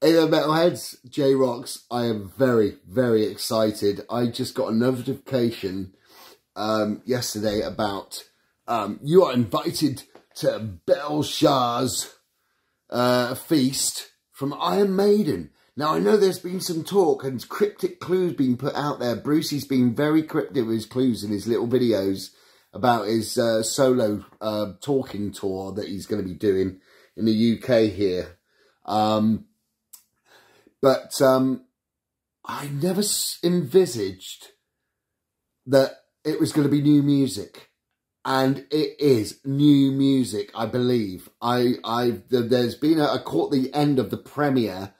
Hey there, Metalheads, J-Rocks. I am very, very excited. I just got a notification yesterday about you are invited to Belshazzar's feast from Iron Maiden. Now, I know there's been some talk and cryptic clues being put out there. Brucey's been very cryptic with his clues in his little videos about his solo talking tour that he's going to be doing in the UK here. But I never envisaged that it was going to be new music, and it is new music. I believe there's been I caught the end of the premiere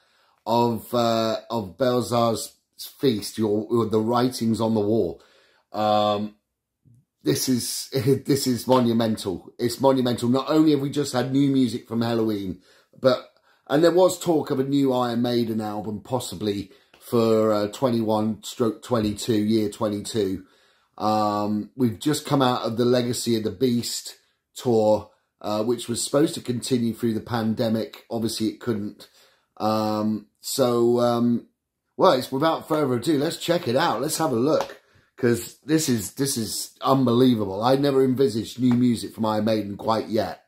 of Belshazzar's feast, or the writings on the wall. This is monumental. It's monumental. Not only have we just had new music from Halloween, and there was talk of a new Iron Maiden album, possibly for 21/22, year 22. We've just come out of the Legacy of the Beast tour, which was supposed to continue through the pandemic. Obviously, it couldn't. Well, it's without further ado, let's check it out. Let's have a look, because this is unbelievable. I never envisaged new music from Iron Maiden quite yet.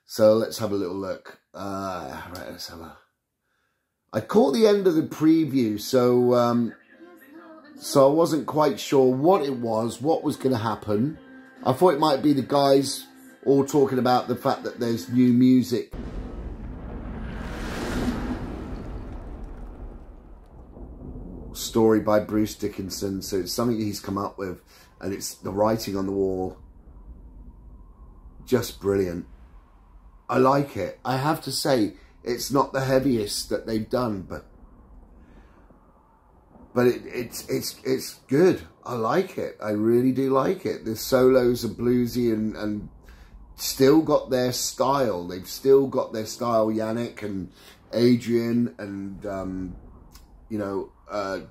So let's have a little look. Right, let's have a... I caught the end of the preview, so I wasn't quite sure what it was, what was going to happen. I thought it might be the guys all talking about the fact that there's new music. Story by Bruce Dickinson, so it's something he's come up with, and it's the writing on the wall. Just brilliant. I like it. I have to say, it's not the heaviest that they've done, but it's good. I like it. I really do like it. The solos are bluesy and still got their style. They've still got their style. Yannick and Adrian and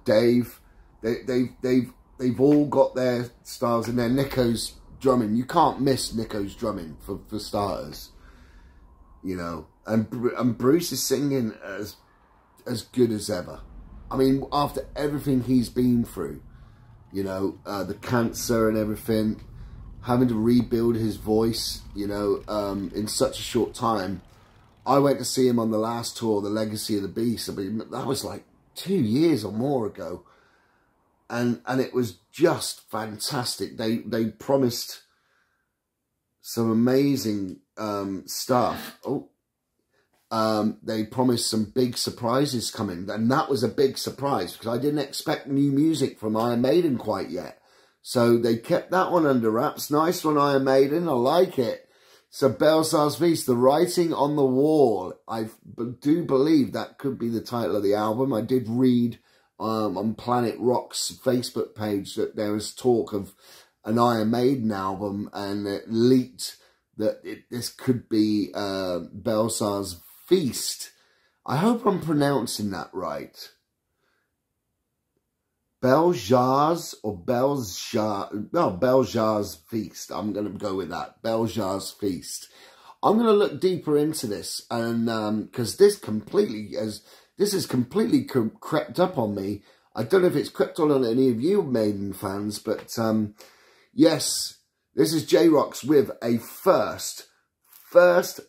Dave. They've all got their styles in there. Nico's drumming. You can't miss Nico's drumming for starters. You know, and Bruce is singing as good as ever. I mean, after everything he's been through, you know, the cancer and everything, having to rebuild his voice, you know, in such a short time. I went to see him on the last tour, the Legacy of the Beast. I mean, that was like 2 years or more ago, and it was just fantastic. They promised some amazing stuff. They promised some big surprises coming, and that was a big surprise because I didn't expect new music from Iron Maiden quite yet. So they kept that one under wraps. Nice one, Iron Maiden. I like it. So Belshazzar's Feast, the writing on the wall. I do believe that could be the title of the album. I did read on Planet Rock's Facebook page that there was talk of an Iron Maiden album, and it leaked that this could be Belshazzar's Feast. I hope I'm pronouncing that right. Belshazzar's or Belshazzar? No, Belshazzar's Feast. I'm going to go with that. Belshazzar's Feast. I'm going to look deeper into this, and because this has completely crept up on me. I don't know if it's crept on any of you Maiden fans, but yes, this is J-Rocks with a first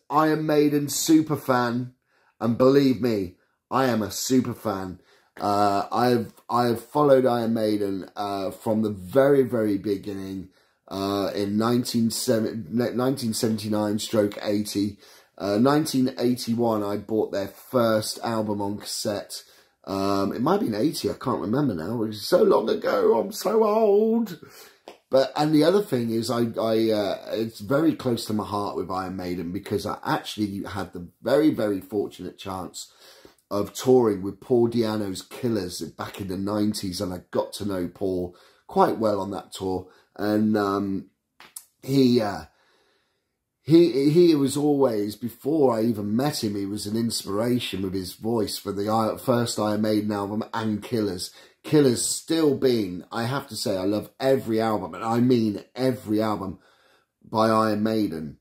Iron Maiden super fan, and believe me, I am a super fan. I have followed Iron Maiden from the very, very beginning in 1979/80. 1981, I bought their first album on cassette. It might have been 80, I can't remember now. It was so long ago, I'm so old. And the other thing is, it's very close to my heart with Iron Maiden, because I actually had the very, very fortunate chance of touring with Paul Di'Anno's Killers back in the 90s, and I got to know Paul quite well on that tour. And he was always, before I even met him, he was an inspiration with his voice for the first Iron Maiden album and Killers. Killers still being, I have to say, I love every album, and I mean every album by Iron Maiden.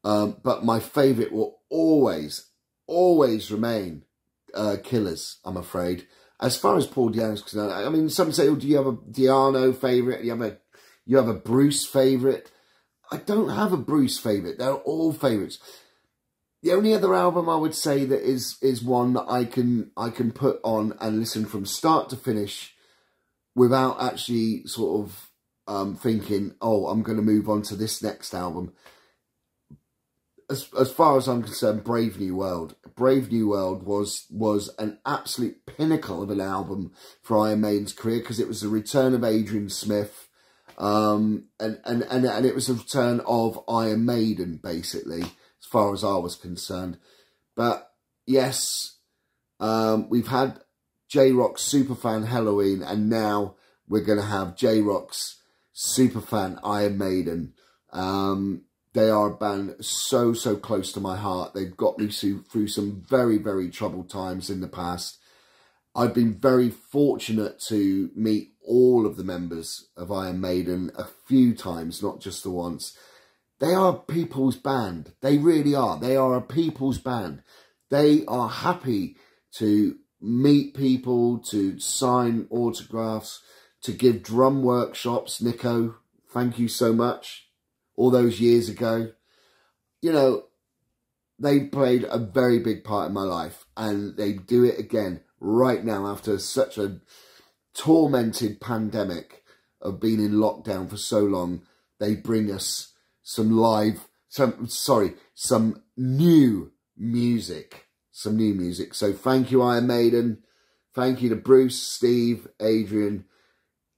But my favourite will always remain killers, I'm afraid. As far as Paul Di'Anno's concerned, I mean, some say, oh, do you have a Di'Anno favourite? You have a Bruce favourite? I don't have a Bruce favourite. They're all favourites. The only other album I would say that is one that I can put on and listen from start to finish without actually sort of thinking, oh, I'm going to move on to this next album. As far as I'm concerned, Brave New World. Brave New World was an absolute pinnacle of an album for Iron Maiden's career, because it was the return of Adrian Smith, and it was the return of Iron Maiden, basically, as far as I was concerned. But yes, we've had J-Rock's Superfan Halloween, and now we're going to have J-Rock's Superfan Iron Maiden. They are a band so close to my heart. They've got me through some very, very troubled times in the past. I've been very fortunate to meet all of the members of Iron Maiden a few times, not just the once. They are a people's band. They really are. They are a people's band. They are happy to meet people, to sign autographs, to give drum workshops. Nico, thank you so much. All those years ago, you know, they played a very big part in my life, and they do it again right now after such a tormented pandemic of being in lockdown for so long. They bring us some new music, So thank you, Iron Maiden. Thank you to Bruce, Steve, Adrian,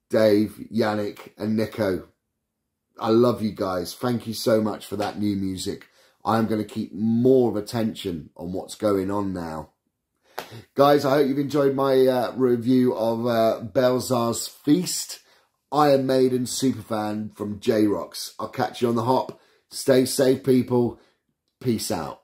Dave, Yannick, and Nico. I love you guys. Thank you so much for that new music. I'm going to keep more of attention on what's going on now. Guys, I hope you've enjoyed my review of Belzar's Feast, Iron Maiden Superfan from J-Rocks. I'll catch you on the hop. Stay safe, people. Peace out.